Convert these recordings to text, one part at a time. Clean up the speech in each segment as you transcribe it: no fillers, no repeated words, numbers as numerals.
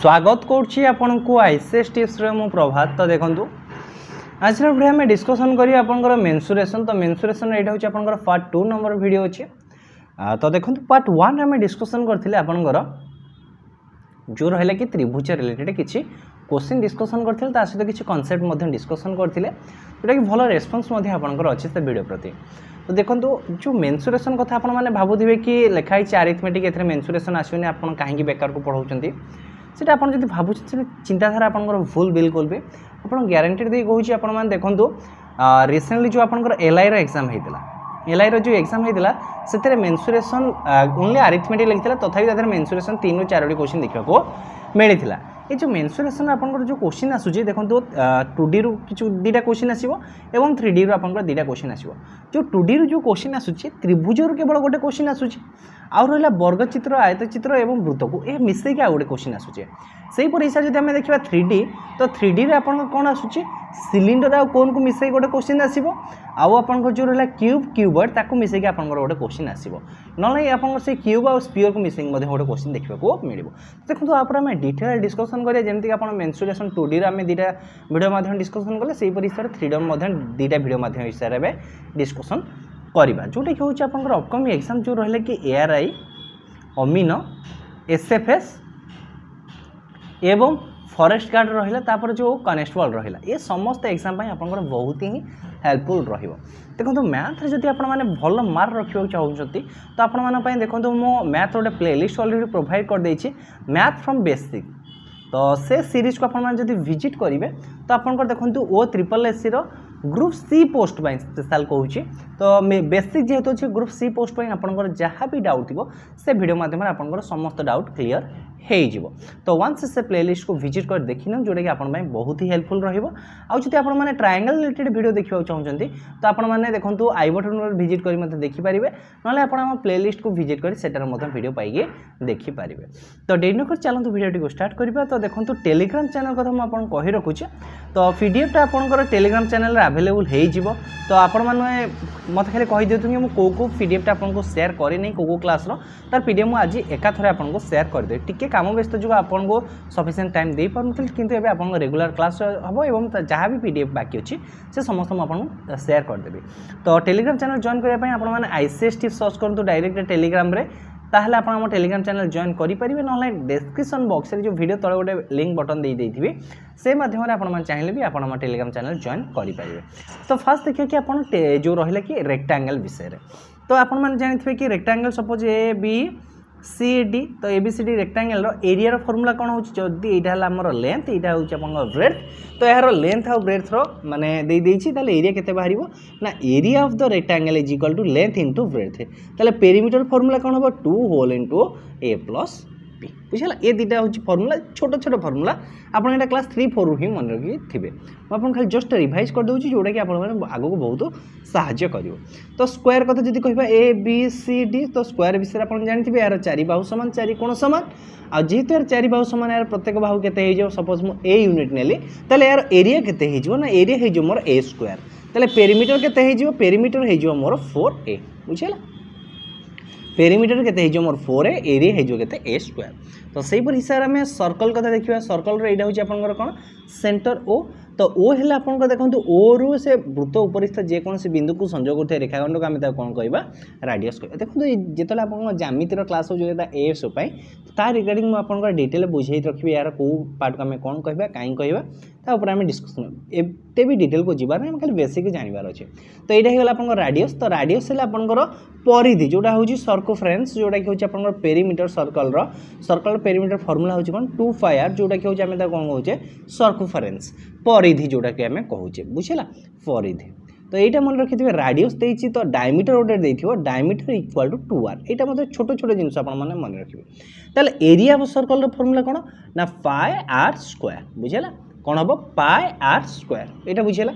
स्वागत करुच्ची आपण को आईसीएस टिप्स रे मु प्रभात। तो देखंतु आज वीडियो में डिस्कशन करी आपनकर मेंसुरेशन। तो मेंसुरेशन एटा होची आपनकर पार्ट 2 नंबर वीडियो अछि। तो देखंतु पार्ट 1 रे हम डिस्कशन करथिले आपनकर जो रहले कि त्रिभुज रिलेटेड किछि क्वेश्चन डिस्कशन करथिले ता सहित किछि कांसेप्ट मध्ये डिस्कशन करथिले जोटा कि भलो रेस्पॉन्स मध्ये आपनकर अछि से वीडियो प्रति। तो देखंतु जो मेंसुरेशन कथा आपण माने भाबुथिबे कि लेखाई छि अरिथमेटिक एथरे मेंसुरेशन आसीने आपण काहे बेकार को पढौचंती सेटा आपण जदि भाबुछि चिंताधारा आपनकर भूल बिल्कुल भी आपण ग्यारंटेड दे कहूछि। आपण माने देखंतु रिसेंटली जो आपनकर एलआई रो एग्जाम हेतिला एलआई रो जो एग्जाम हेतिला सेतरे मेंसुरेशन ओनली अरिथमेटिक लिखितला तथापि तादर मेंसुरेशन 3 ରୁ 4 टी क्वेश्चन देखिबा मिलिथिला। ये जो मेंसुरेशन आपनकर जो क्वेश्चन आसुची देखंतु 2D रु किछु दीटा क्वेश्चन आसीबो एवं 3D रु आपनकर दीटा क्वेश्चन आसीबो। जो 2D रु जो क्वेश्चन आसुची त्रिभुज रु केवल गोटे क्वेश्चन आसुची आउ रहला वर्ग चित्र आयत चित्र एवं वृत्त को ए मिसै के आ गोटे क्वेश्चन आसुची। सेही पर हिसाब जदि हम देखिबा 3D तो 3D रे आपनकर कोन आसुची सिलिंडर आ कोन को मिसै गोटे क्वेश्चन आसीबो आउ आपनकर जो रहला क्यूब क्यूबॉइड ताको मिसै के आपनकर गोटे क्वेश्चन आसीबो नले आपनकर से क्यूब आ स्फीयर को मिसै मध्ये गोटे क्वेश्चन देखिबा को मिलिबो। देखंतु आपर हम डिटेल डिस्कशन करिया जेमति आपण मेंसुरेशन 2D रे हम दीटा वीडियो माध्यम डिस्कशन कले सेही पर हिसाब 3D मध्ये दीटा वीडियो माध्यम हिसाब रे डिस्कशन करिबा जोटा कि होची आपनकर अपकमिंग एग्जाम जो रहले कि एआरआई अमीनो एसएफएस एवं फॉरेस्ट गार्ड रहिला तापर जो कनेस्टेबल रहिला ये समस्त एग्जाम पई आपनकर बहुत ही हेल्पफुल रहिबो। देखंतु मैथ रे जदि आपण माने भलो मार्क रखियो चाहउछथि तो आपण माने पई देखंतु मो मैथ रोटे प्लेलिस्ट ऑलरेडी प्रोवाइड कर देछि मैथ फ्रॉम बेसिक। तो से सीरीज को आपण माने जदि विजिट करिवे तो आपनकर देखंतु ओ ट्रिपल एससी रो ग्रुप सी पोस्ट पई स्पेशल कहूछि। तो बेसिक जेहेतु अछि ग्रुप सी पोस्ट पई आपनकर जहाँ भी डाउट थिबो से वीडियो माध्यम रे आपनकर समस्त डाउट क्लियर हे जिवो। तो वंस से प्लेलिस्ट को विजिट कर देखिन जोटा कि आपण पई बहुत ही हेल्पफुल रहिबो। आ जति आपण माने ट्रायंगल रिलेटेड वीडियो देखिबा चाहउछन्ती तो आपण माने देखंतु आई बटन पर विजिट करी मते देखि परिबे नले आपण हम प्लेलिस्ट को विजिट करी सेटर मते वीडियो पाइगे देखि परिबे। तो डेट न कर चलंतु वीडियो को स्टार्ट करबा। तो देखंतु टेलीग्राम चैनल कथा हम आपण कहि रखुछ। तो पीडीएफ टा आपनकर टेलीग्राम चैनल रे अवेलेबल हे जिवो। तो आपण माने मते खाली कहि देतु कि मु को पीडीएफ टा आपन को शेयर करि नै को क्लास रो तार पीडीएफ मु आज एका थरे आपन को शेयर कर दे टिके काम व्यस्त जो आपन को सफिशिएंट टाइम दे परनथिल किंतु एबे आपन रेगुलर क्लास हबो एवं जहाँ भी पीडीएफ बाकी अछि से समस्त हम आपन शेयर कर देबे। तो टेलीग्राम चैनल जॉइन करिया पई आपन माने आईसीएस टिप्स सर्च करंतु डायरेक्ट टेलीग्राम रे ताहले आपण हम टेलीग्राम चैनल जॉइन करि परिबे नले डिस्क्रिप्शन बॉक्स रे जो वीडियो तळे गोटे लिंक बटन दे देथिबे से माध्यम रे आपण मन चाहिले भी आपण हम टेलीग्राम चैनल जॉइन करि परिबे। तो फर्स्ट देखिए कि आपण जो रहिला कि रेक्टेंगल विषय रे तो आपण मन जानिथिबे कि rectangle suppose a b c d तो एबीसीडी रेक्टेंगल रो एरिया रो फार्मूला कोन होची जदी एटा हला हमर लेंथ एटा होची अपन ब्रेड्थ। तो यार लेंथ और ब्रेड्थ रो माने दे देछि ताले एरिया केते बाहरिबो ना area of the rectangle is equal to length into breadth. ताले पेरीमीटर फार्मूला कोन होबो 2 whole into a plus b बुझला। ए दिटा होची फार्मूला छोटो छोटो फार्मूला आपण एटा क्लास 3 4 रू ही मन रखि थिबे आपण खाली जस्ट रिवाइज कर दोछि जोडा कि आपण माने आगो को बहुत सहाय्य करिवो। तो स्क्वायर कथा जदी कहबा ए बी सी डी तो स्क्वायर विषय आपण जानिथिबे यार चारि बाहु समान चारि कोण समान आ जेहेतु यार चारि बाहु समान यार प्रत्येक बाहु केते हे जो सपोज मु ए यूनिट नेली ताले यार एरिया केते हे जो ना एरिया हे जो मोर a स्क्वायर ताले पेरीमीटर केते हे जो पेरीमीटर हे जो मोर 4a बुझला। पेरीमीटर केते हे जो मोर 4a एरिया हे जो केते a स्क्वायर। तो सही पर हिसाब में सर्कल कथा देखिबा सर्कल रे एटा होची आपनकर कोन सेंटर o। तो ओ हेला आपन देखंतु ओ रु से वृत्त उपरिस्थ जे कोन से बिंदु को संयोग करथे रेखाखंड को हम ता कोन कहबा रेडियस कहबा। देखंतु जेतले आपन ज्यामिति रो क्लास हो जेता एस पई ता रिगार्डिंग म आपन डिटेल बुझाई रखबे यार को पार्ट को हम कोन कहबा काई कहबा ता ऊपर हम डिस्कशन एते भी डिटेल को जिबार हम खाली बेसिक जानिबार अछि। तो एटा हेला आपन रेडियस। तो रेडियस हेला आपन परिधि जोटा होची सर्कमफ्रेंस जोटा कि होची आपन पेरीमीटर सर्कल पेरीमीटर फार्मूला होची कोन 2 पाई r जोटा कि होची हम ता कोन कहउचे सर्कमफ्रेंस परिधि जोटा कि हमें कहूचे बुझला परिधि। तो एटा मन रखिथिबे रेडियस देछि तो डायमीटर ओडर देथिबो डायमीटर इक्वल टू 2r एटा मते छोटो छोटो जिंस आपण माने मन रखिबे। ताले एरिया ऑफ सर्कल रो फार्मूला कोन ना पाई r स्क्वायर बुझला कौन हम पाई आर स्क्वायर एटा बुझेला।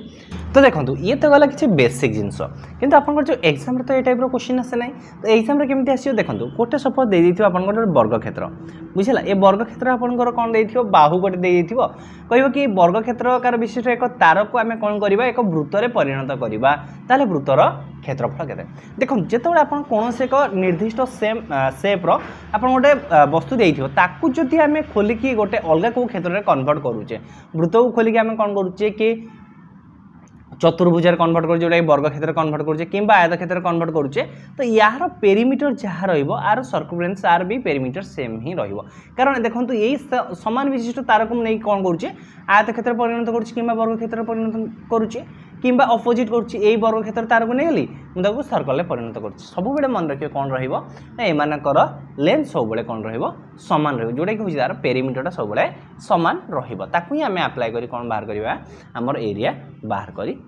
तो देखो ये तो गला किसी बेसिक जिनस किंतु आपन जो एग्जाम रे तो ए टाइप रो क्वेश्चन आसे ना तो एग्जाम रे केमती आसीयो देखो गोटे सपोज दे देथिबो आपन वर्ग क्षेत्र बुझेला। ए वर्ग क्षेत्र आपन कोन देथिबो बाहु गोटे दे देथिबो कहबो कि वर्ग क्षेत्र कार विशिष्ट एक तार को आमे कोन करबा एक वृत्त रे परिणत करबा ताले वृत्तर क्षेत्रफल केते देखो जेतेबेले आपण कोनोसे एक निर्दिष्ट सेम शेप रो आपण गोटे वस्तु देइथियो ताकू जदि आमे खोलिकी गोटे अलगा को क्षेत्र रे कन्वर्ट करूचे वृत्त को खोलिकी आमे कोन करूचे कि चतुर्भुज कन्वर्ट कर जोटा वर्ग क्षेत्र कन्वर्ट करुचे कि आयत क्षेत्र कन्वर्ट करुचे तो यार पेरीमीटर जहाँ रर सर्कमफरेन्स आर भी पेरीमीटर सेम ही कारण देखो यही समान विशिष्ट तार को नहीं कौन करुचे आयत क्षेत्र परिणत करुचे कि वर्ग क्षेत्र परिणत करुचे कि अपोजिट करुच्ची वर्ग क्षेत्र तार को नहीं मुझे सर्कल परिणत कर सब मन रखिए कौन रमानकर लेंथ सब कौन रमान रोटा कि तार पेरीमीटर सब सामान रही आम आप्लाय कर कौन बाहर करवा आमर एरिया बाहर कर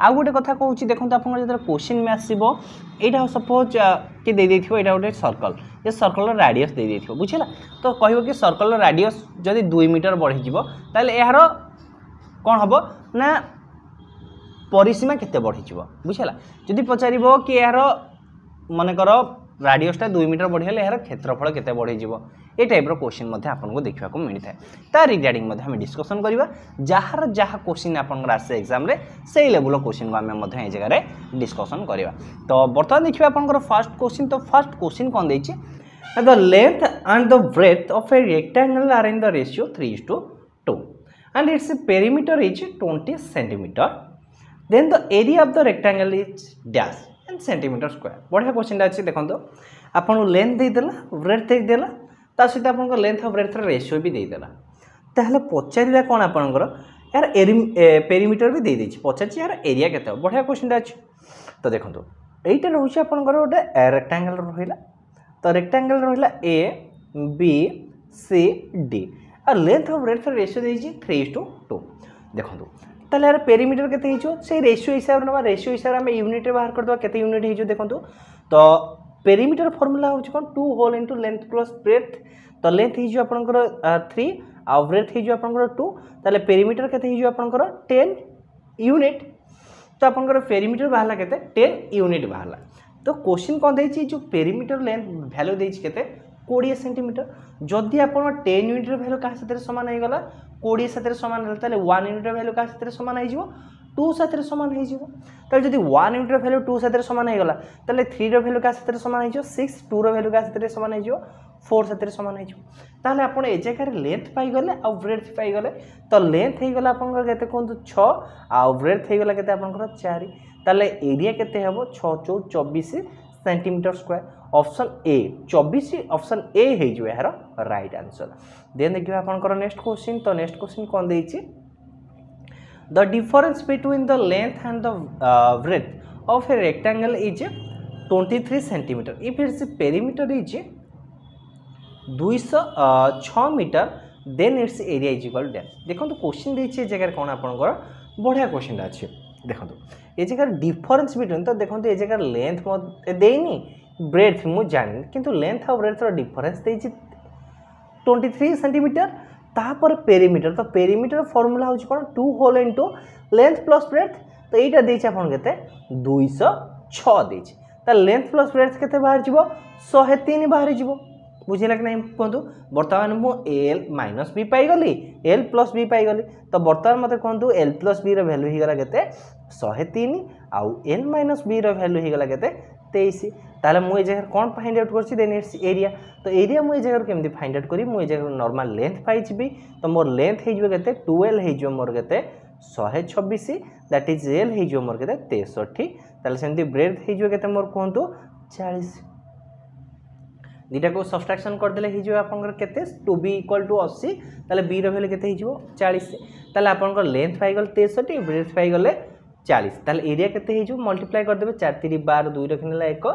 आउ गोटे कथा कहूँ देखो आप क्वेश्चन में आसो यहाँ सपोज कि यहाँ गोटे सर्कल ये सर्कल राडियस दे बुझेगा तो कह कि सर्कल राडियस जदि 2 मीटर बढ़ीज यार कौन हम ना परिसीमा केते बढ़ीज बुझेगा जदि पचार कि यार मनकर राडियसटा 2 मीटर बढ़ीगले यार क्षेत्रफल केते बढ़ीज ये टाइप क्वेश्चन आपको देखा मिलता है ता रिगार्डिंग आम डिस्कसन करवा जार जहाँ क्वेश्चन आप आसे एग्जाम से लेवल क्वेश्चन को आम ये जगह डिस्कसन करवा तो बर्तमान देखिए आप फर्स्ट क्वेश्चन तो फर्स्ट क्वेश्चन कौन देछि the length and the breadth of a rectangle are in the ratio 3:2 and its perimeter is 20 centimeter then the area of the rectangle is dash and centimeter square बढ़िया question अच्छे देखो आपन length देदेला breath देदेला ता सहित आपन length और breath ratio भी देदेला ताहले पचारिला कोन आपनकर यार पेरीमीटर भी दे देछि पचारछि यार एरिया केते बढ़िया क्वेश्चन अच्छे तो देखो एटा रहउछि आपनकर गोटे रेक्टेंगल रहिला तो रेक्टेंगल रहिला ए बी सी डी और लेंथ ऑफ ब्रेथ रेशियो देछि 3:2 देखो ताले यार पेरीमीटर केते हिजो से रेशियो हिसाब रे रेशियो हिसाब रे हम यूनिट रे बाहर कर दवा केते यूनिट हिजो देखो तो पेरीमीटर फार्मूला होछि कोन 2 whole into length plus breadth तो लेंथ हिजो आपनकर 3 आ ब्रेथ हिजो आपनकर 2 ताले पेरीमीटर केते हिजो आपनकर 10 यूनिट तो आपनकर पेरीमीटर बाहला केते 10 यूनिट बाहला तो क्वेश्चन कोन देछि जो पेरीमीटर लेंथ वैल्यू देछि केते 20 सेंटीमीटर जदि आप 10 यूनिट वैल्यू क्या साथ सामान हो गला 20 साथ सामान है 1 यूनिट वैल्यू क्या साथ सामान हो 2 साथ सामान हो जब 1 यूनिट वैल्यू 2 साथ सामान हो गला 3 वैल्यू क्या साथ सामान हो 6 2 वैल्यू क्या साथ सामान हो 4 साथ सामान हो आप ए जगह लेंथ पाईगले आ ब्रेथ पाईगले तो लेंथ हो गला आपते कहतु 6 आ ब्रेथ हो गला के 4 ताले एरिया केते हेबो 6 4 24 centimetre square option A 24 option A हो यार राइट आंसर देन देखिए आपनकर नेक्स्ट क्वेश्चन तो नेक्स्ट क्वेश्चन कौन देछि the difference between the length and the breadth of a rectangle is 23 centimetre if its perimeter is 206 metre then its area is equal dash देखो question देछि जगह कौन आपनकर बढ़िया क्वेश्चन अच्छे देखो ये जगह डिफरेंस बिटवीन तो देखो ये जगह लेंथ देनी ब्रेथ मुझे जानी किंतु लेंथ और ब्रेथ डिफरेंस देछि 23 सेंटीमीटर तापर पेरीमीटर तो पेरीमीटर फॉर्मूला होछि कोन 2 whole into length plus breadth तो एटा देछि आपन केते 206 देछि त लेंथ प्लस ब्रेथ केते बाहर जिवो 103 बाहर जिवो बुझिला कि नहीं कहतु बर्तमान मु एल माइनस बी पाई गली एल प्लस बी पाई गली तो बर्तमान मते कहतु एल प्लस बी रो वैल्यू ही गला केते 103 आउ एल माइनस बी रो वैल्यू ही गला केते 23 ताले मु ए जगह कौन फाइंड आउट करछि देन इट्स एरिया तो एरिया मु ए जगह केमति फाइंड आउट करी मु ए जगह नॉर्मल लेंथ पाई छिबी तो मोर लेंथ हे जिवो केते 12 हे जिवो मोर केते 126 दैट इज एल हे जिवो मोर केते 63 ताले सेमति ब्रेथ हे जिवो केते मोर कहतु 40 दुटा को सब्सट्रैक्शन कर देले हिजो आपनकर केते 2b = 80 ताले b रो वैल्यू केते हिजो 40 ताले आपनकर लेंथ पाई गल 63 ब्रेथ पाई गले 40 ताले एरिया केते हिजो मल्टीप्लाई कर देबे 4 3 12 2 रखनेला 1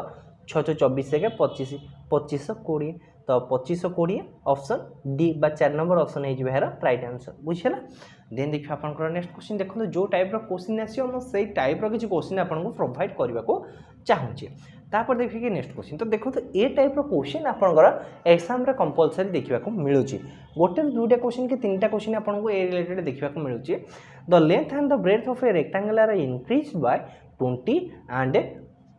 6 6 24 के 25 2520 तो 2520 ऑप्शन डी बा 4 नंबर ऑप्शन है जो है राइट आंसर बुझिला देन देखिए आपनकर नेक्स्ट क्वेश्चन देखो जो टाइप रो क्वेश्चन आसी हम सेही टाइप रो किछ क्वेश्चन आपन को प्रोवाइड करबा को चाहूची तापर देखिए नेक्स्ट क्वेश्चन तो देखो तो ए टाइप रो क्वेश्चन आपनकर एग्जाम रे कंपलसरी देखिबा को मिलुची गोटे दुटा क्वेश्चन के तीनटा क्वेश्चन आपन को ए रिलेटेड देखिबा को मिलुची the length and the breadth of a rectangle are increased by 20 and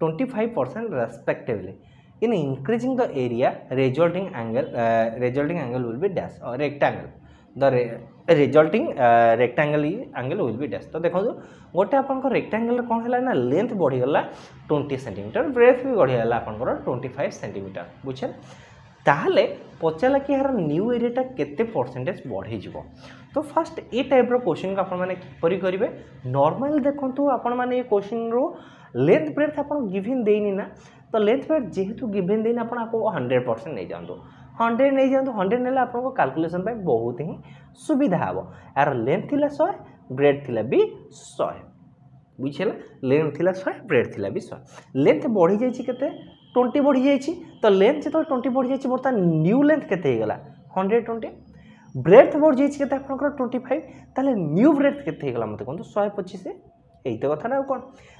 25% respectively in increasing the area resulting angle will be dash or rectangle the resulting rectangle angle will be dash. तो देखो गोटे आप rectangle कौन है ना length बढ़ीगला 20 centimetre breath भी बढ़ीगला आपंकर 25 centimetre बुझे ताहले पचारा कि यार न्यू एरिया केते परसेंटेज बढ़ी जीवो। तो first A type row question को आपण माने करिवे नॉर्मल देखंतु आपण माने ये क्वेश्चन रो लेंथ ब्रेथ आपण गिवन देनी ना तो लेंथ ब्रेथ जेहेतु गिवन देनी आपण आपको 100% नहीं जानतो 100 नहीं जानतो 100 नेले आपन को कैलकुलेशन पे बहुत ही सुविधा हबो। यार लेंथ थिला 100 ब्रेथ थिला भी 100 बुझिला लेंथ थिला 100 ब्रेथ थिला भी 100 लेंथ बढ़ी जाई छि केते 20 बढ़ी जाई छि तो लेंथ जतो 20 बढ़ी जाई छि बर्ता न्यू लेंथ केते हे गला 120 ब्रेथ बढ़ जाई छि केते आपन को 25 ताले न्यू ब्रेथ केते हे गला मते कोन 125 एई तो कथा ना कोन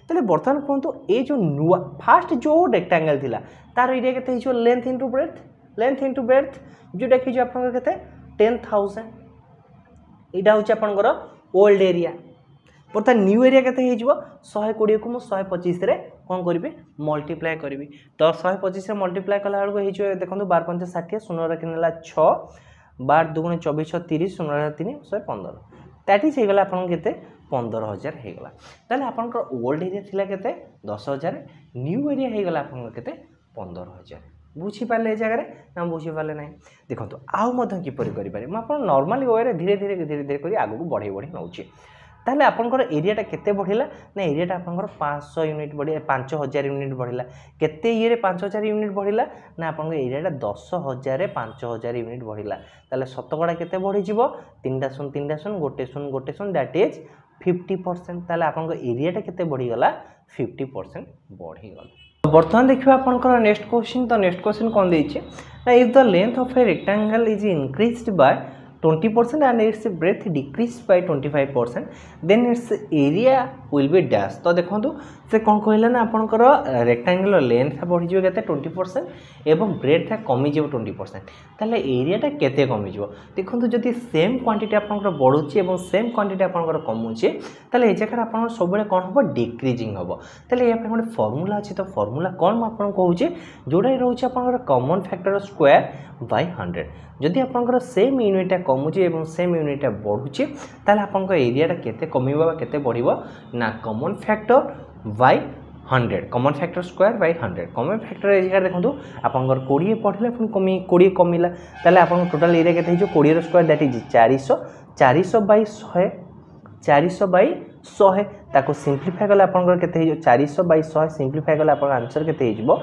ताले वर्तमान कोन ए जो नुवा फास्ट जो रेक्टेंगल थिला तार एरिया केते हिजो लेंथ इनटू ब्रेथ जोटा कि जो आपन केते 10000 एटा होछि आपनकर ओल्ड एरिया बर्तमान न्यू एरिया केते हे जिवो 120 को मु 125 रे कोन करबी मल्टीप्लाई करबी तो 125 रे मल्टीप्लाई कला बेलको हे जो देखंतु 12 5 60 शून्य रखनेला 6 12 2 24 6 30 शून्य 3 115 दैट इज हे गला आपन केते 15000 हे गला ताले आपन ओल्ड एरिया थिला केते 10000 न्यू एरिया हे गला आपन केते 15000 बुझी पाले जगह ना बुझी पाले ना देखो आउ मध्य किपर करें मुझे नॉर्मल वे धीरे धीरे कर आगू बढ़े नौची ताहले आपनकर एरियाटा केते बढ़िला ना एरियाटा आपनकर 500 यूनिट बढ़ी 5000 यूनिट बढ़िला केते ये 5000 यूनिट बढ़िला ना आपनकर एरियाटा 10000 5000 यूनिट बढ़िला ताहले शतकड़ा केते बढ़ी जीवो 3 शून्य गोटे शून्य दैट इज 50% ताहले आपनकर एरियाटा केते बढ़ी गला 50% बढ़ी गला। बर्तमान देखिए आपनकर नेक्स्ट क्वेश्चन तो नेक्स्ट क्वेश्चन कौन देछि ना if the length of a rectangle is increased by 20% and its breadth decreased by 25% then its area will be dash। तो देखो से कौन कहला ना आपनकर रेक्टेंगल लेंथ बढ़ी जो केते 20% एवं ब्रेथ कमी जो 20% ताले एरियाटा केते कमी जो देखो जदि सेम क्वांटिटी आपनकर बढ़ुची एवं सेम क्वांटिटी आपनकर कमुची ताले ए जगह आपन सब बेले कोन हबो डिक्रीजिंग हबो ताले या पे गोटे फार्मूला अछि तो फार्मूला कोन म आपन कहूची जोडा रहउची आपनकर कॉमन फैक्टर स्क्वायर बाय 100 जदि आपनकर सेम यूनिट कमुची एवं सेम यूनिट बढ़ुची ताले आपनकर एरियाटा केते कमिबो बा केते बढ़िबो ना common factor by 100 common factor square by 100 common factor ए जगह देखंतु आपनकर 20 पढ़ले पुन कमी 20 कमिला ताले आपन टोटल एरिया केते हिजो 20 रो square that is 400 by 100 400 by 100 ताको सिंपलीफाई कले आपनकर केते हिजो 400 बाय 100 सिंपलीफाई कले आपन आंसर केते हिजो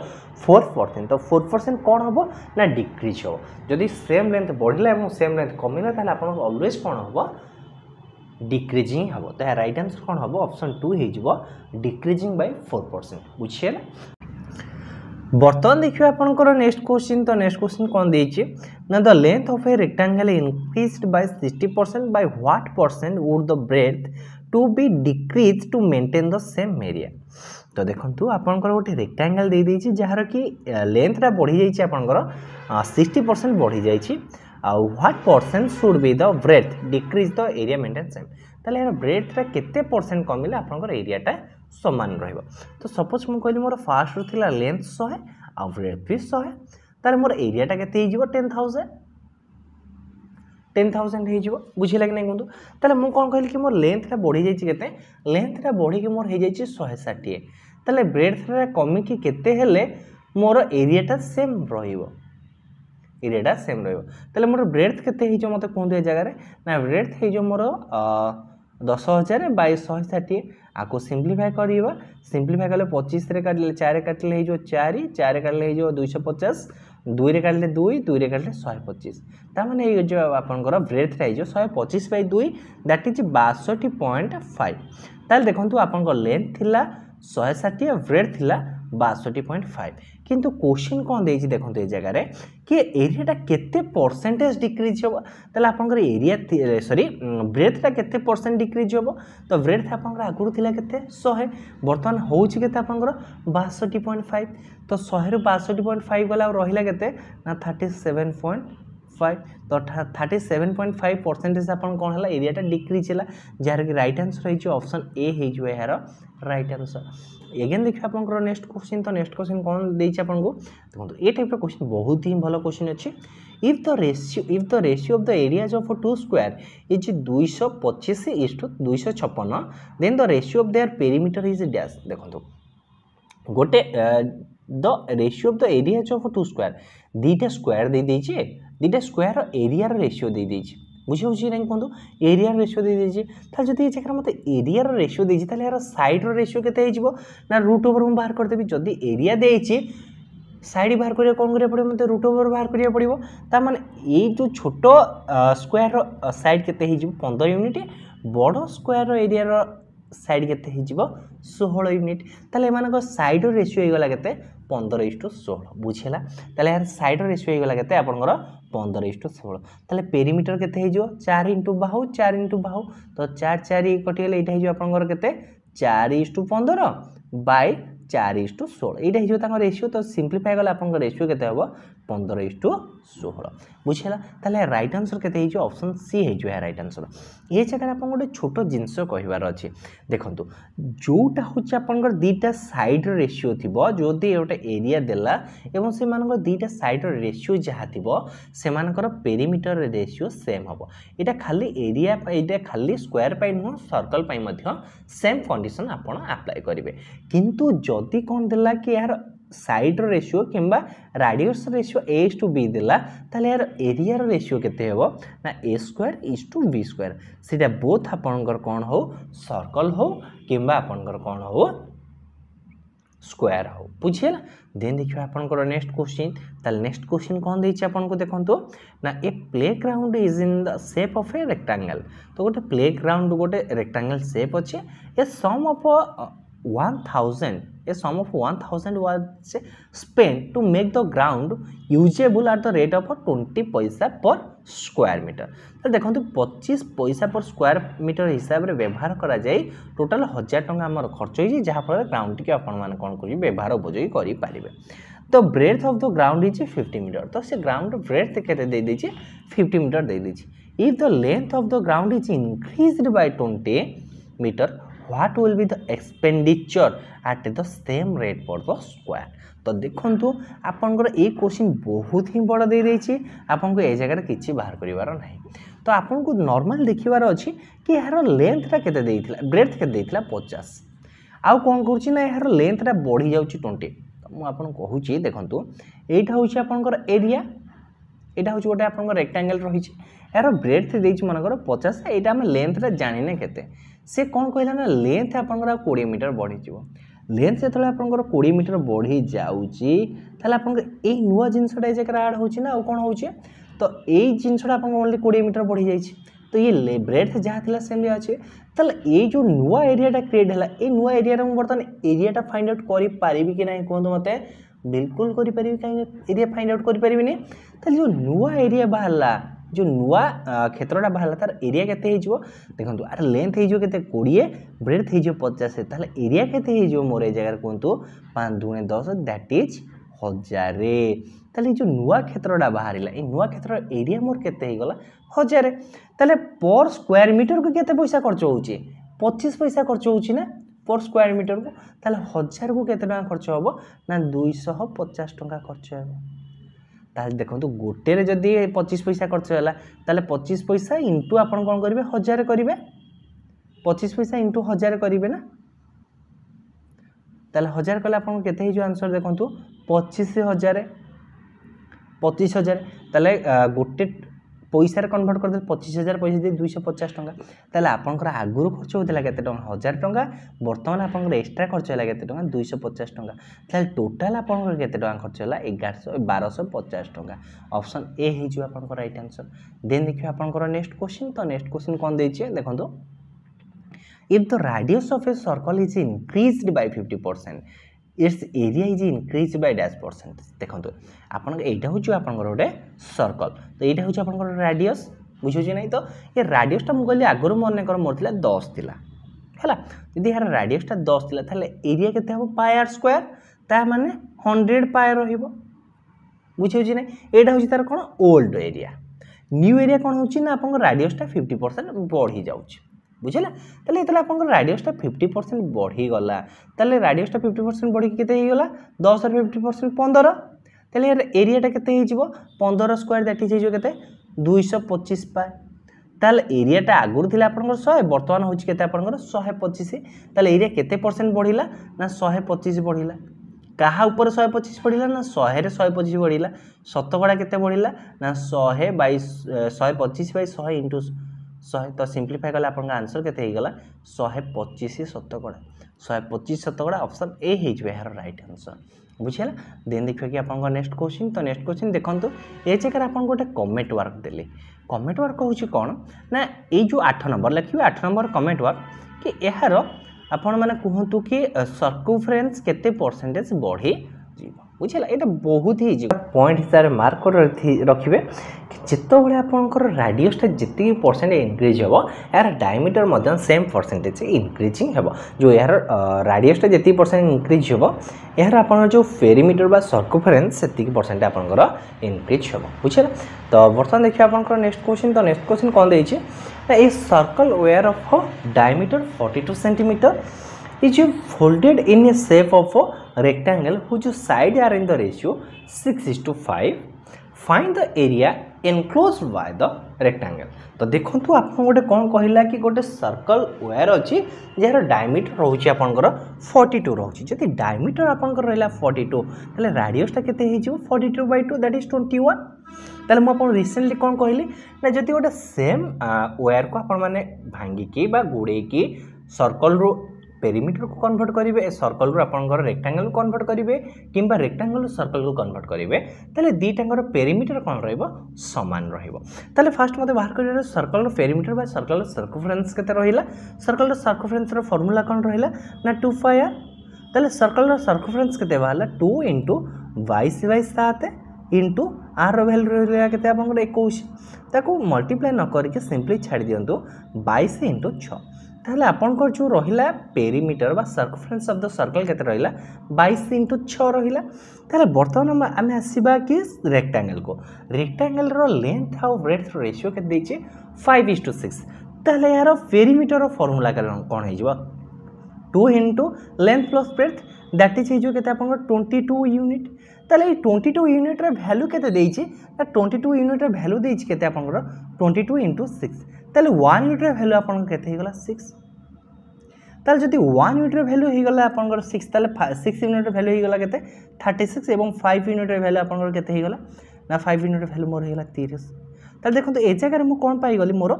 4% तो 4% कोन हबो ना डिक्रीज हो जदि सेम लेंथ बढ़िला एवं सेम लेंथ कमिला ताले आपन ऑलवेज कोन हबो डिक्रीजिंग हम तो राइट आंसर कौन हम ऑप्शन 2 हो डिक्रीजिंग बाय 4% बुझे बर्तमान देखिए आपनकर नेक्स्ट क्वेश्चन कौन देछि ना the length of a rectangle increased by 60% by what percent would the breadth to be decrease to maintain the same area. तो देखंतु आपनकर गोटे रेक्टेंगल दे देछि जहार कि लेंथटा बढ़ी जाइछि आपनकर 60% बढ़ी जाइछि what percent should be the breadth decrease the area maintain same ताले यार ब्रेथटा केते परसेंट कमिले आपनकर एरियाटा समान रहइबो। तो सपोज मु कहली मोर फास्ट रो थिला लेंथ 100 आ ब्रेथ भी 100 ताले मोर एरियाटा केते हिजिबो 10000 हिजिबो बुझिला कि नै कोंतु ताले मु कोन कहली कि मोर लेंथटा बढ़ी जाइछि केते लेंथटा बढ़ी कि मोर हे जाइछि 160 ताले ब्रेथटा कमी कि केते हेले मोर एरियाटा सेम रहिबो एरियाटा सेम रहिबो ताले मोर ब्रेथ केते हिजो मते कोन दे जगह रे ना ब्रेथ हिजो मोर 10000 बाय 160 आको सिंपलीफाई करिबा सिंपलीफाई कले 25 रे काटले 4 रे काटले हिजो 4 4 काटले हिजो 250 2 रे काटले 2 2 रे काटले 125 ता माने ए जो आपनकर ब्रेथ हिजो 125 बाय 2 दैट इज 62.5 ताले देखंतु आपनकर लेंथ थिला 160 ब्रेथ थिला 62.5 किंतु क्वेश्चन कौन देछि देखंतु ए जगह रे कि एरियाटा केते परसेंटेज डिक्रीज होबो ताले आपनकर एरिया सॉरी ब्रेथटा केते परसेंट डिक्रीज होबो तो ब्रेथ आपनकर आगुर थिला केते 100 वर्तमान होउछि केते आपनकर 62.5 तो 100 रो 62.5 गला रहिला केते ना 37.5 तो 37.5% आपन कोन हला एरियाटा डिक्रीज हला जार कि राइट आंसर है ऑप्शन ए है जो यार राइट आंसर। एगेन देखिए आपनकर नेक्स्ट क्वेश्चन तो नेक्स्ट क्वेश्चन कौन देछि आपन को देखो ए टाइप रो क्वेश्चन बहुत ही भलो क्वेश्चन अछि if the ratio of the areas of two square is 225:256 then the ratio of their perimeter is dash. देखो गोटे the ratio of the areas of two square दीटा स्क्वायर दे दीजिए दीटा स्क्वायर एरिया रेशियो दे दीजिए बुझे ना कहूँ एरिया रेशियो दे दीजिए ताले जब ये जगह मत एरिया रेशियो देजी ताले यार साइड रेशियो केते हो ना रूट ओवर मु बाहर करदेवी जदि एरिया देछि साइड बाहर करिया कोन करिया पड़े मते रूट ओवर बाहर करिया पड़िबो ता माने ए जो छोटो स्क्वायर साइड केते हो 15 यूनिट बड़ स्क्वायर एरिया साइड केते हो 16 यूनिट ताले एमानक साइड रेशियो हो गला केते 15:16 बुझेला ताले यार साइड रेशियो हो गला केते आपनकर 15:16 ताले पेरीमीटर केते हो 4 × बाहु 4 × बाहु तो 4 4 कटि गेले एटा हो आपनकर केते 4:15 बाय 4:16 एटा हो तांको रेशियो तो सिंपलीफाई गला आपनकर रेशियो केते हो 15:16 बुझेला ताले राइट आंसर केते हो ऑप्शन सी है जो है राइट आंसर। ये जगह आपन गोटे छोटो जिंस कहिबार अछि देखंतु जोटा होची आपनकर दीटा साइड रेशियो थिबो जोदी ओटा एरिया देला एवं से मानकर दीटा साइड रेशियो जहा थिबो से मानकर पेरीमीटर रेशियो सेम हबो एटा खाली एरिया एटा खाली स्क्वायर पाई न सर्कल पाई मध्य सेम कंडीशन आपन अप्लाई करिवे किंतु जदी कोन देला कि यार साइड रेशियो किंबा राडियस रेशियो a:b देला ताले यार एरिया रेशियो केते हेबो ना a²:b² सेटा बोथ आपनकर कोन हो सर्कल हो किंबा आपनकर कोन हो स्क्वायर हो बुझियला। देन देखियो आपनकर नेक्स्ट क्वेश्चन ताले नेक्स्ट क्वेश्चन कोन देछि आपनको देखंतो ना a playground is in the shape of a rectangle तो गोटे प्लेग्राउंड गोटे रेक्टेंगल शेप अछि a sum of 1000 a sum of 1000 was spent to make the ground usable at the rate of 20 पैसा पर स्क्वायर मीटर तो देखो 25 पैसा पर स्क्वायर मीटर हिसाब रे व्यवहार करा जाय टोटल 1000 टंका हमर खर्च होई जहा पर ग्राउंड के अपन मान कोन करी व्यवहार उपयोगी करि पारिबे। तो breadth of the ground is 50 metre तो से ग्राउंड ब्रेथ केते दे देछि 50 मीटर दे देछि। If the length of the ground is increased by 20 metre what will be the expenditure at the same rate for the square तो देखंतु आपनकर ए question बहुत ही बड़ दे देछि आपनको ए जगह किछि बाहर करिवार नाही तो आपनको नॉर्मल देखिवार अछि कि यार लेंथ ता केते देइथिला ब्रेथ केते देइथिला 50 आउ कोन करछि ना यार लेंथ ता बढ़ी जाउछि 20 तो मु आपन कहूछि देखंतु एटा होछि आपनकर एरिया एटा होछि गोटे आपनकर रेक्टेंगल रहिछि यार ब्रेथ देइछि मनकर 50 एटा हम लेंथ ता जानिने केते से कौन कहला ना लेंथ आपनकर 20 मीटर बढ़ी जीवो लेंथ जेतले आपनकर 20 मीटर बढ़ी जाउची ताले आपनकर ए नुवा जिंसटा जेकरा ऐड होची ना कोन होची तो ए जिंसटा आपन ओनली 20 मीटर बढ़ी जाईची तो ये ब्रेथ जहा थिला सेम भी अछि ताले ए जो नुवा एरियाटा क्रिएट हला ए नुवा एरिया रे बर्तन एरियाटा फाइंड आउट करि पारिबी कि नाही कोन मते बिल्कुल करि पारिबी काई एरिया फाइंड आउट करि पारिबी नि ताले जो नुवा एरिया बाहरला जो नुआ क्षेत्रटा बाहर तार एरिया केते हे जिवो देखंतु आर लेंथ हे जिवो केते 20 ब्रेथ हे जिवो 50 ताले एरिया केते हे जिवो मोर ए जगह कोंतु 5 * 10 दैट इज 1000 ताले जो नुआ क्षेत्रटा बाहरिला ए नुआ क्षेत्र एरिया मोर केते हे गला 1000 ताले पर स्क्वायर मीटर को केते पैसा खर्च होउची 25 पैसा खर्च होउची ना पर स्क्वायर मीटर को ताले 1000 को केते टका खर्च होबो ना 250 टका खर्च होबो ताले देखंतु गोटे रे जदी 25 पैसा खर्च होला ताले 25 पैसा इनटू आपण कोन करिवे 1000 करिवे 25 पैसा इनटू 1000 करिवे ना ताले 1000 कले आपण केते हे जो आंसर देखंतु 25000 ताले गोटे पैसा रे कन्वर्ट कर दे 25000 पैसा दे 250 टका ताले आपनकर आगुरु खर्च होतला केते टका 1000 टका वर्तमान आपनकर एक्स्ट्रा खर्च होला केते टका 250 टका ताले टोटल आपनकर केते टका खर्च होला 1250 टका ऑप्शन ए हे जो आपनकर राइट आंसर। देन देखियो आपनकर नेक्स्ट क्वेश्चन तो नेक्स्ट क्वेश्चन कोन देछि देखंतु if the radius of a circle is increased bye 50% it's area is increase by -% देखंतु आपन एटा होछु आपनकर गोटे सर्कल तो एटा होछु आपनकर रेडियस बुझो जे नै तो ये रेडियस ता मु कहली आगरो मन कर मोरथिला 10 थिला हला यदि यार रेडियस ता 10 थिला थाले एरिया केते हो पाई आर स्क्वायर ता माने 100 पाई रहिबो बुझो जे नै एटा होछु तार कोन ओल्ड एरिया न्यू एरिया कोन होछि ना आपनकर रेडियस ता 50% बढ़ी जाउछि बुझला ताले इतला आपनकर रेडियस ता 50% बढ़ी गला ताले रेडियस ता 50% बढ़ी केते हे गला 10 रे 50% 15 ताले यार एरियाटा केते हेजिवो 15 स्क्वायर दैट इज हेजिवो केते 225 पाए ताले एरियाटा आगुर थिला आपनकर 100 वर्तमान होछि केते आपनकर 125 ताले एरिया केते परसेंट बढ़िला ना 125 बढ़िला कहा ऊपर 125 बढ़िला ना 100 रे 125 बढ़िला शतकड़ा केते बढ़िला ना 100 बाई 125 बाई 100 इंटू 100 तो सिंप्लीफाई कले आपन आंसर केते हे गला 125 शतकड़ा 125 शतकड़ा ऑप्शन ए हे जबे यार राइट आंसर बुझिला देन देखियो कि आपन नेक्स्ट क्वेश्चन तो नेक्स्ट क्वेश्चन देखंतु ए जगह आपन गोटे कमेंट वर्क देले कमेंट वर्क होछि कोन ना ए जो 8 नंबर लिखियो 8 नंबर कमेंट वर्क कि यार आपण माने कहंतु कि सर्कमफरेंस केते परसेंटेज बढ़ी जीवो बुझिला एटा बहुत ही जीवो पॉइंट हिसाब रे मार्क कर रखिबे कि जेतो बळे आपनकर रेडियस ता जति परसेंट इंक्रीज हेबो यार डायमीटर मध्य सेम परसेंटेज इंक्रीजिंग हेबो जो यार रेडियस ता जति परसेंट इंक्रीज हेबो यार आपन जो पेरीमीटर बा सर्कमफरेंस सेति परसेंट आपनकर इंक्रीज हेबो बुझिला तो वर्तमान देखिए आपनकर नेक्स्ट क्वेश्चन तो नेक्स्ट क्वेश्चन कोन देछि a circle where of a diameter 42 centimeter is folded in a shape of a rectangle whose side are in the ratio 6:5 find the area enclosed by the rectangle तो देखो आप गोटे कौन कहला कि गोटे सर्कल वेयर अच्छी जार डायमीटर रोचे आपंकर 42 रोचे जदि डायमीटर आपंकर रहा 42 ताले रेडियसटा केते हे 42/2 दैट इज 21 ताले मु आपन रिसेंटली कौन कहली ना जदि गोटे सेम वेयर को आपण माने भांगी की बा गुड़े की सर्कल रो पेरीमीटर को कन्वर्ट करेंगे सर्कल रू आपंकर रेक्टांगल को कन्वर्ट करेंगे किंबा रेक्टांगल सर्कल को कन्वर्ट करेंगे ताले दीटांगर पेरीमीटर कौन रहिबो समान रहिबो ताले फर्स्ट मते बाहर करियो सर्कल रो पेरीमीटर बा सर्कल सर्कमफरेंस केते रहिला सर्कल रो सर्कमफरेंस रो फार्मूला कौन रहिला ना 2πr ताले सर्कल रो सर्कमफरेंस केते बाहला 2 * 22/7 इंटू आर रो वैल्यू रहिला केते आपन 21 ताको मल्टीप्लाई न करके सिंपली छाड़ दियंतु 22 * 6 ताहले आपनकर जो रहिला पेरीमीटर बा सर्कमफरेंस ऑफ द सर्कल केते रहिला 22 * 6 रहिला ताहले वर्तमान आमे आसीबा कि रेक्टांगल रो लेंथ और ब्रेड्थ रेशियो के दैछि 5:6 ताहले यार पेरीमीटर रो फार्मूला कोन हे जिवो 2 * length plus breadth that is हे जो केते आपनकर 22 यूनिट ताहले 22 यूनिट रे वैल्यू केते दैछि 22 यूनिट रे वैल्यू दैछि केते आपनकर 22 * 6 ताले 1 यूनिट रे वैल्यू आपन केते हे गला 6 ताले जदि 1 यूनिट रे वैल्यू हे गला आपन 6 ताले 6 यूनिट रे वैल्यू हे गला केते 36 एवं 5 यूनिट रे वैल्यू आपन केते हे गला ना 5 यूनिट रे वैल्यू मोर हे गला 30 ताले देखंतु ए जगह रे मु कोन पाई गली मोर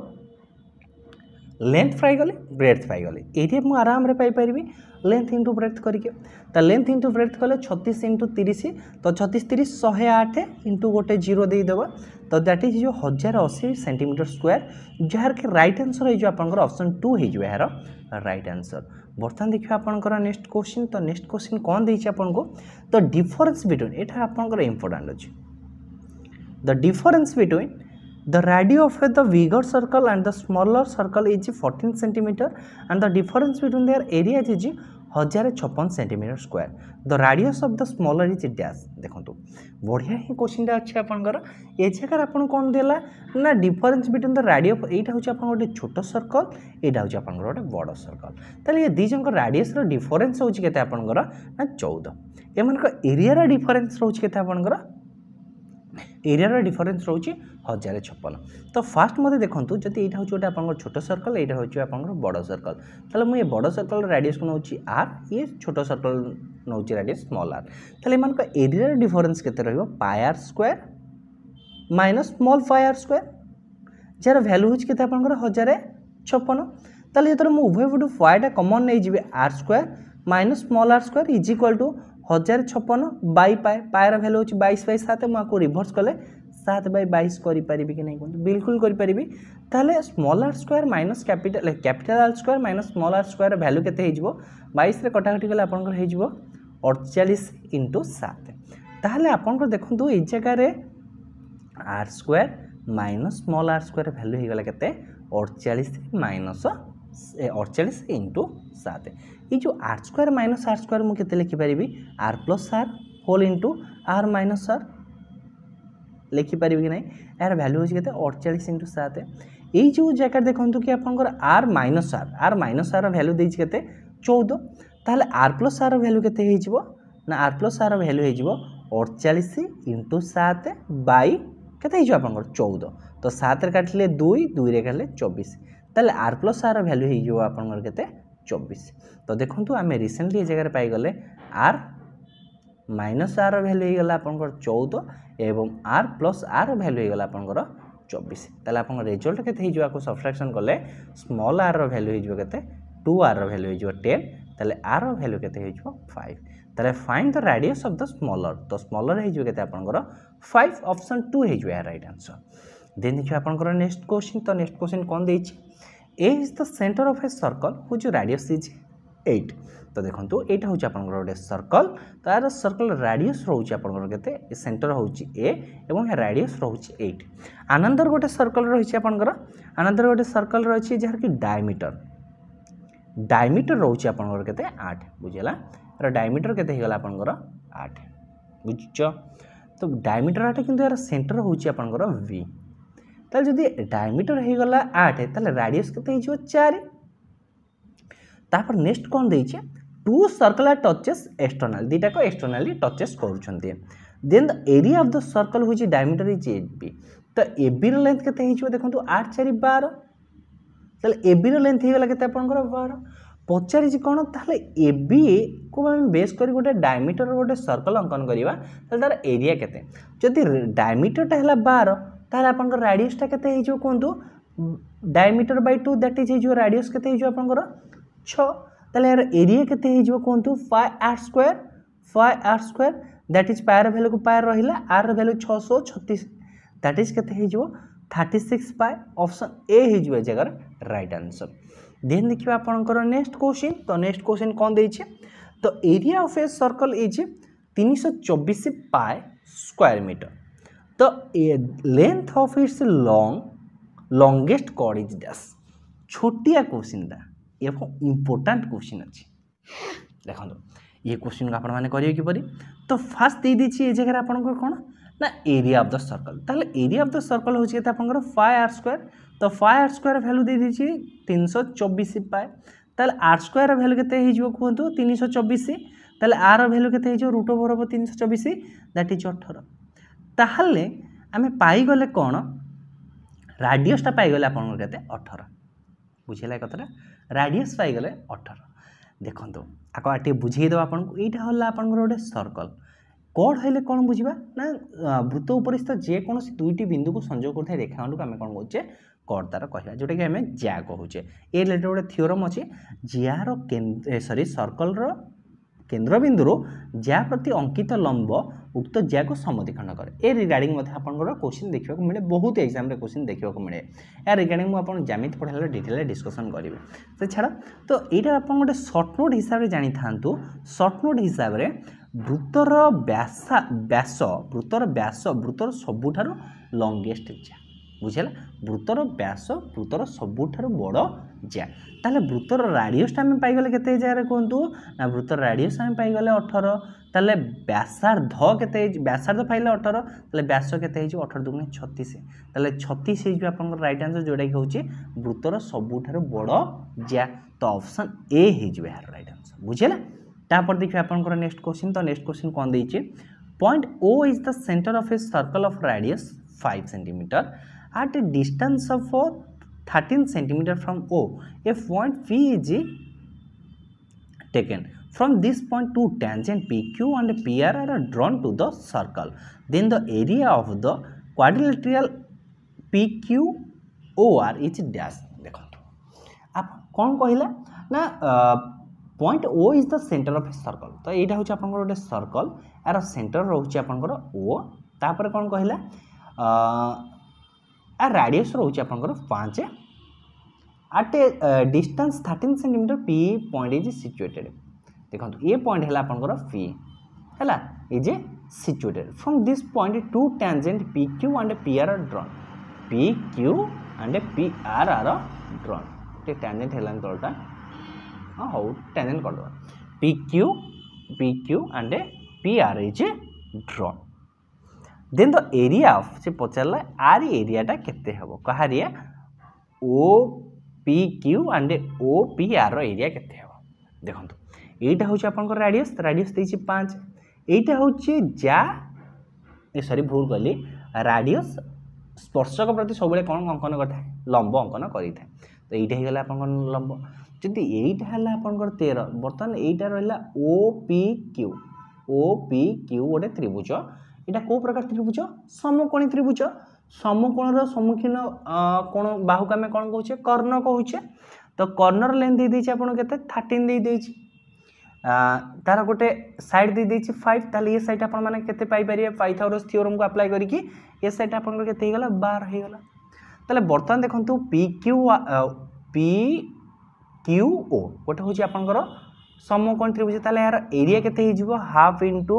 लेंथ पाई गली ब्रेड्थ पाई गली एरिया मु आराम रे पाई परिबी लेंथ इंटू ब्रेड्थ करके ता लेंथ इंटू ब्रेड्थ कले 36 * 30 तो 36 30 108 इंटू गोटे 0 दे देबा तो दैट इज जो 1080 सेंटीमीटर स्क्वायर जार के राइट आंसर है जो आपनकर ऑप्शन 2 है जो यार राइट आंसर बर्तमान देखियो आपनकर नेक्स्ट क्वेश्चन तो नेक्स्ट क्वेश्चन कोन देछि आपन को तो डिफरेंस बिटवीन एटा आपनकर इंपोर्टेंट अछि the difference between the radius of the bigger circle and the smaller circle is 14 centimeter and the difference between their area is 1056 centimeter square the radius of the smaller is dash देखंतु बढ़िया ही question अच्छे आपनकर ए जगह आपन कोन देला ना difference between the radius एटा होची आपन गोटे छोटो सर्कल एटा होची आपन गोटे बड़ सर्कल ताले ये दी जंक रेडियस रो डिफरेंस होची केते आपनकर ना 14 एमन का एरिया रो डिफरेंस होची केते आपनकर एरिया रो डिफरेंस रोची 1056 तो फास्ट मते देखंतु जति एटा होची गोटे आपन छोटो सर्कल एटा होची आपन बड़ सर्कल ताले मु ये बड़ सर्कल रेडियस को नउची r ये छोटो सर्कल नउची रेडियस स्मॉल r ताले मान का एरिया रो डिफरेंस केते रहइबो πr² minus small πr² jar value होची केते आपन 1056 ताले जतर मु उभय पटु फाइटा कॉमन नै जिवे r² minus small r² is equal to 1056 by पायर वैल्यू होची 22/7 मु को रिवर्स कले 7/22 करि परिबि कि नै कोन बिल्कुल करि परिबि ताले small r² minus capital r² minus small r² value केते हे जिवो 22 रे कटाकटी कले आपन हे जिवो 48 * 7 ताले आपन को देखंतु ए जगह रे r² minus small r² value हे गला केते 48 माइनस 48 * 7 ये जो r² माइनस r² मु केते लिखि परिबी r + r whole into r minus r लिखि परिबी कि नै यार वैल्यू होची केते 48 * 7 एई जो जगह देखंतु कि आपनकर r माइनस r वैल्यू देछि केते 14 ताले r + r वैल्यू केते हे जिवो ना r + r वैल्यू हे जिवो 48 इंटू 7 बाई केते हो आप 14 तो 7 रे काटिले 2 2 रे काटिले 24 ताले r प्लस r वैल्यू हो आपनकर केते 24 तो देखंतु आमे रिसेंटली ए जगह पाई गले r माइनस r वैल्यू हो गला आपनकर 14 एवं r प्लस r वैल्यू हो गला आपनकर 24 ताले आपन रिजल्ट केते हो को सब्ट्रैक्शन कले स्मॉल r वैल्यू हो केते 2r वैल्यू हो 10 ताले r वैल्यू केते हो 5 ताले find the radius of the smaller तो स्मॉलर हो केते आपनकर 5 ऑप्शन 2 हो या राइट आंसर देन देखिए आपनकर नेक्स्ट क्वेश्चन तो नेक्स्ट क्वेश्चन कोन देछि A is the center of a circle whose radius is 8 तो देखंतु एटा होची आपनकर गोटे सर्कल तो यार सर्कल रेडियस रहउची आपनकर केते सेंटर होची A एवं रेडियस रहउची 8 अनदर गोटे सर्कल रहिची आपनकर अनदर गोटे सर्कल रहिची जहार की डायमीटर रहउची आपनकर केते 8 बुझिला र डायमीटर केते हिगला आपनकर 8 बुझिचो तो डायमीटर 8 किंतु यार सेंटर होची आपनकर V ताले जदि डायमीटर हो गला 8 ताले रेडियस केते हिजो 4 तापर नेक्स्ट कोन देइछे टू सर्कल टचेस एक्सटर्नल दीटा को एक्सटर्नली टचेस करूछन्ते then the area of the circle which diameter is AB तो AB रो लेंथ केते हिजो देखंतु 8 4 12 ताले AB रो लेंथ हिगला केते आपनकर 12 पचारि जे कोन ताले AB को हम बेस करी गोटे डायमीटर गोटे सर्कल अंकन करिवा ताले तार एरिया केते जदि डायमीटर ता हला 12 ताले आपनकर रेडियस ता केते हिजो कोंतु डायमीटर बाय 2 दैट इज हिजो रेडियस केते हिजो आपनकर 6 ताले यार एरिया केते हिजो कोंतु 5r² दैट इज पायर वैल्यू को पायर रहिला r वैल्यू 636 दैट इज केते हिजो 36 पाई ऑप्शन ए हिजो ए जगह राइट आंसर देन देखिबा आपनकर नेक्स्ट क्वेश्चन तो नेक्स्ट क्वेश्चन कोन देइछे तो area of a circle is 324 pi square metre तो length of its longest chord is dash छोटिया क्वेश्चन दा एवं इंपोर्टेंट क्वेश्चन अच्छी देखो ये क्वेश्चन को आपण माने करियो कि परी तो फास्ट दे दी ये जगह आपन कोन ना एरिया ऑफ द सर्कल ताले एरिया ऑफ द सर्कल होची केते आपन 5r² तो 5r² वैल्यू दे दी 324 पाए ताले r² वैल्यू केते हिजो कहंतु 324 ताले r वैल्यू केते हिजो √324 दैट इज 18 ताहले आमे पाई गले कोन रेडियस ता पाई गले आपन केते 18 बुझिला कतरा रेडियस पाई गले 18 देखंतु आको आटे बुझेई दो आपन को एटा होला आपन गोटे सर्कल कोड हइले कोन बुझिबा ना वृत्त उपरिस्थ जे कोनोसी दुईटी बिंदु को संयोग करथाय रेखाखंड को आमे कोन कहउचे कोड तार कहला जोटा कि आमे ज्या कहउचे ए रिलेटेड गोटे थ्योरम अछि ज्या रो सर्कल रो केंद्र बिंदु ज्या प्रति अंकित लंब उक्त ज्या को समद्विखंड करे ए रिगार्डिंग मध्ये आपनकर क्वेश्चन देखिबा को मिले बहुत एग्जाम रे क्वेश्चन देखिबा को मिले या रिगार्डिंग मु आपन ज्यामिति पढाला डिटेल डिस्कशन करिवे तो छाड़ा तो एटा आपन गोटे शॉर्ट नोट हिसाब रे जानि थांतु शॉर्ट नोट हिसाब रे वृत्तर व्यास वृत्तर सबुठारो लॉन्गेस्ट ज्या बुझिला वृत्तर व्यास वृत्तर सबुठार बड़ ज्या ताले वृत्तर रेडियस आम पाइगले केते जगह कहतु ना वृत्तर रेडियस आम पाइगले 18 ताले व्यासार्ध केते व्यासार्ध पाइले 18 ताले व्यास केते हिजो 18 दुगुणे 36 ताले 36 हिजो आपन राइट आंसर जोडा कि होची वृत्तर सबुठार बड़ ज्या तो ऑप्शन ए हिजो यार राइट आंसर बुझिला तापर देखिए आपन नेक्स्ट क्वेश्चन तो नेक्स्ट क्वेश्चन कोन देइचे point O is the centre of a circle of radius 5 centimetre at a distance of 13 centimeter from O, a point P is taken. From this point, two tangent PQ and PR are drawn to the circle. Then the area of the quadrilateral PQOR is dash. देखो आप कौन कहला ना point O is the center of a circle. तो यहाँ हूँ आप गोटे सर्कल यार सेंटर रोचे आपंकर O तापर कौन कहला रेडियस रोचे आपंकर 5 at a distance 13 cm P point is situated. देखो ये पॉइंट है आपंकर P है is situated. From this point two tangent PQ and PR are drawn. PQ and PR are drawn. ये tangent है तलटा हाँ हो tangent कर दो PQ and PR is drawn. Then the area of से पचारला आर एरिया टा केते हबो कहारिया OPQ and OPR रो एरिया केते हबो देखंतु एटा होची आपनकर रेडियस देछि 5 এইটা হচ্ছে যা সরি ভুল কলি রাডিयस स्पर्शक प्रति सब कौन अंकन करता लंब अंकन करें तो यहीटा होगा आप लंब जदि यहीटा है आपंकर 13 बर्तमान यहीटा रहा ओ पी क्यू गोटे त्रिभुज यहाँ कौ प्रकार त्रिभुज समकोणी त्रिभुज समकोणर सम्मुखीन कोण बाहुक आम कौन कहे कर्ण कहे तो कर्णर लेंथ दे देछि आपन केते 13 दे देछि तार गोटे साइड दे देछि 5 ताले ये साइड आपन माने केते पाई परिए पाइथागोरस थ्योरम को अप्लाई करिकि ये साइड आपन केते हे गला 12 हे गला ताले बर्तमान देखंतु पी क्यू ओ गोटे होछि आपनकर समकोण त्रिभुज ताले यार एरिया केते हे जिवो half into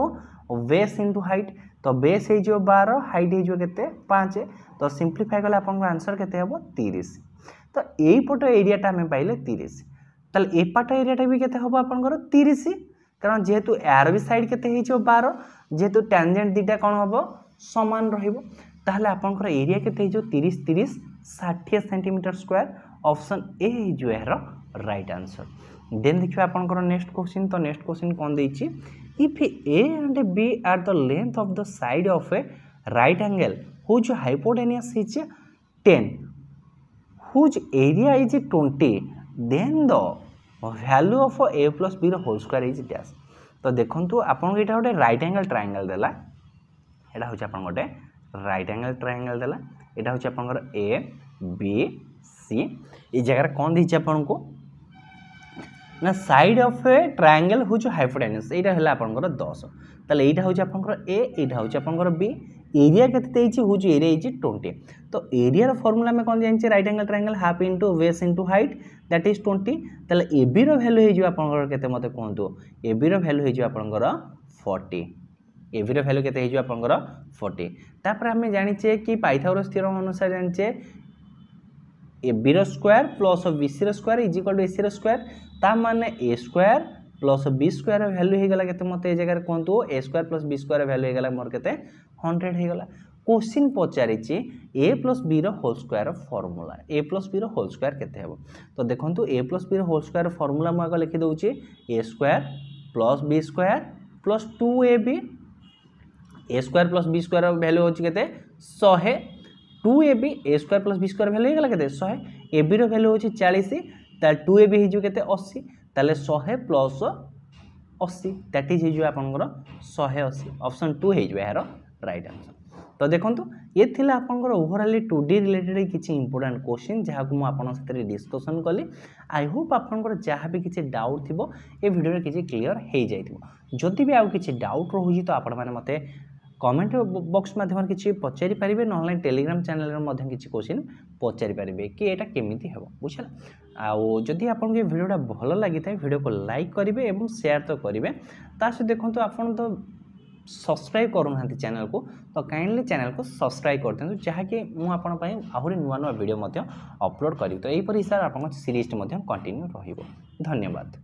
base into height तो बेस हे जिवो 12 हाइट हे जिवो केते 5 तो सिंपलीफाई कले आपन आंसर केते हेबो 30 तो यही पट एरियाटा आम पाइले 30 ताले ए पाट एरियाटा भी केते हबो आपनकर 30 कारण जेहेतु यार भी साइड केते हे 12 जेहेतु टेंजेंट दीटा कौन हबो समान रहिबो ताहले आपनकर एरिया केते हे 30 30 60 सेंटीमीटर स्क्वायर ऑप्शन ए हे जो यार राइट आंसर देन देखियो आपनकर नेक्स्ट क्वेश्चन तो नेक्स्ट क्वेश्चन कोन देछि if A and B are the length of the side of a right angle whose hypotenuse is 10 whose area is 20 then the value of a plus b whole square is dash तो देखंतु आपन एटा गोटे right angle triangle देला एटा होछ आपन गोटे right angle triangle देला एटा होछ आपन ए b सी ए जगह कोन दी आपन को ना side of a triangle whose hypotenuse एटा हला आपन 10 ताले एटा होछ आपन ए एटा होछ आपन बी एरिया केते हुज एरिया इज 20 तो एरिया फॉर्मूला में कौन जानिए right angle triangle half into base into height that is 20 ताले ए बी रो वैल्यू हे जो आपनकर केते मते कोंतु ए बी रो वैल्यू हे जो आपनकर 40 ए बी रो वैल्यू केते हे जो आपनकर 40 तापर हमें जानिचे कि पाइथागोरस थ्योरम अनुसार जानिचे ए बी रो स्क्वायर प्लस बी सी रो square is equal to A C रो स्क्वायर ता माने A square plus B square value हे गला केते मते ए जगह कोंतु A square plus B square value हे गला मोर केते 100 हे गला क्वेश्चन पचारि A plus B whole square formula A plus B whole square केते हेबो तो देखंतु A plus B whole square formula म आगे लिखि दउची A square plus B square plus 2ab A square plus B square value होची केते 100 2ab A square plus B square value गेला केते 100 ab रो वैल्यू होची 40 ताले 2ab हे जो केते 80 ताले 100 प्लस 80 दैट इज जो आपनकर 180 ऑप्शन 2 हे जो यार राइट आंसर तो देखंतु ये थिला आपनकर ओवरऑल 2D रिलेटेड किछि इंपोर्टेंट क्वेश्चन जहा को मु आपन साथे डिस्कशन कली आई होप आपनकर जहा भी किछि डाउट थिबो ए वीडियो रे किछि क्लियर हे जाइथिबो जदि भी आउ किछि डाउट रहुजी तो आपण माने मते कमेंट बॉक्स माध्यम किछि पचारि परिबे नहले टेलीग्राम चैनल रे मध्यम किछि क्वेश्चन पचारि परिबे कि एटा केमिति हेबो बुझला आउ जदि आपन के वीडियोटा भलो लागि थाए वीडियो को लाइक करिवे एवं शेयर तो करिवे तासे देखंतु आपन तो सब्सक्राइब करूना चैनल को तो काइंडली चैनल को सब्सक्राइब कर दिंतु जहाँकि मुझे आहरी नुआ नुआ वीडियो अपलोड करी तो यहीपर हिसाब से आप सीरीज कंटिन्यू रहिबो धन्यवाद।